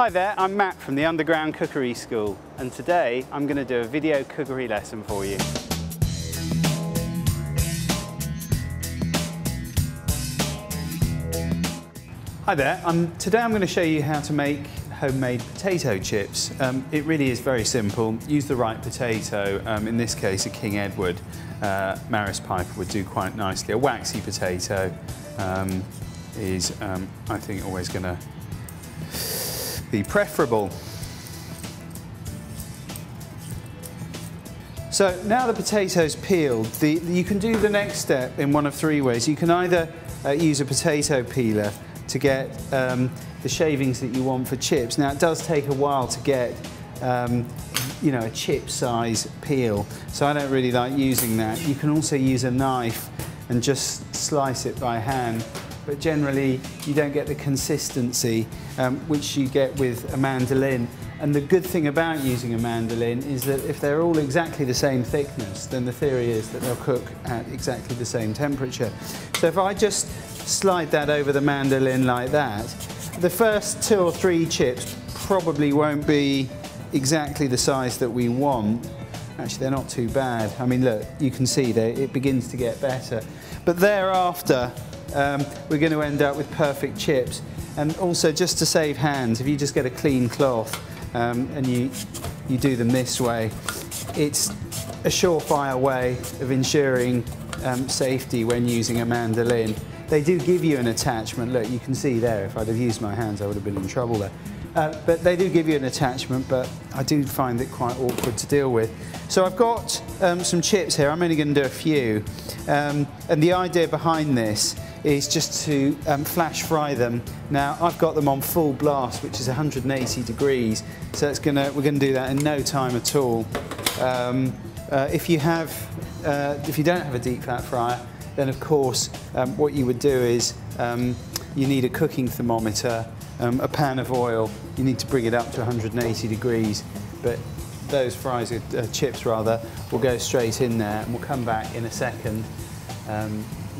Hi there, I'm Matt from the Underground Cookery School, and today I'm going to do a video cookery lesson for you. Hi there, today I'm going to show you how to make homemade potato chips. It really is very simple. Use the right potato, in this case a King Edward. Maris Piper would do quite nicely. A waxy potato is, I think, always going to be preferable. So now the potato's peeled, you can do the next step in one of three ways. You can either use a potato peeler to get the shavings that you want for chips. Now it does take a while to get you know, a chip size peel, so I don't really like using that. You can also use a knife and just slice it by hand, but generally you don't get the consistency which you get with a mandolin. And the good thing about using a mandolin is that if they're all exactly the same thickness, then the theory is that they'll cook at exactly the same temperature. So if I just slide that over the mandolin like that, the first 2 or 3 chips probably won't be exactly the size that we want. Actually, they're not too bad. I mean, look, you can see it begins to get better. But thereafter, we're going to end up with perfect chips. And also, just to save hands, if you just get a clean cloth and you do them this way, it's a surefire way of ensuring safety when using a mandolin. They do give you an attachment. Look, you can see there, if I'd have used my hands, I would have been in trouble there. But they do give you an attachment, but I do find it quite awkward to deal with. So I've got some chips here. I'm only going to do a few. And the idea behind this is just to flash fry them. Now I've got them on full blast, which is 180 degrees. So we're going to do that in no time at all. If you don't have a deep fat fryer, then of course what you would do is you need a cooking thermometer, a pan of oil. You need to bring it up to 180 degrees, but those chips rather, will go straight in there, and we'll come back in a second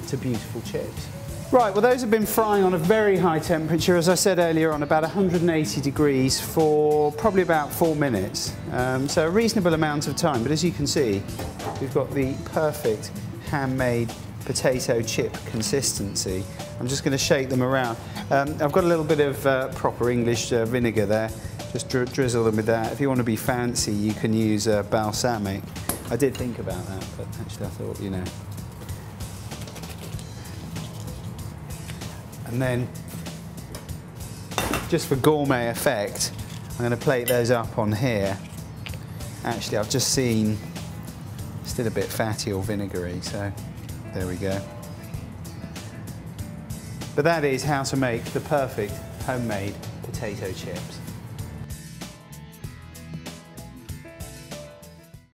to beautiful chips. Right, well those have been frying on a very high temperature, as I said earlier on, about 180 degrees for probably about 4 minutes. So a reasonable amount of time, but as you can see, we've got the perfect handmade potato chip consistency. I'm just going to shake them around. I've got a little bit of proper English vinegar there. Just drizzle them with that. If you want to be fancy, you can use balsamic. I did think about that, but actually I thought, you know. And then, just for gourmet effect, I'm going to plate those up on here. Actually, I've just seen still a bit fatty or vinegary, so there we go. But that is how to make the perfect homemade potato chips.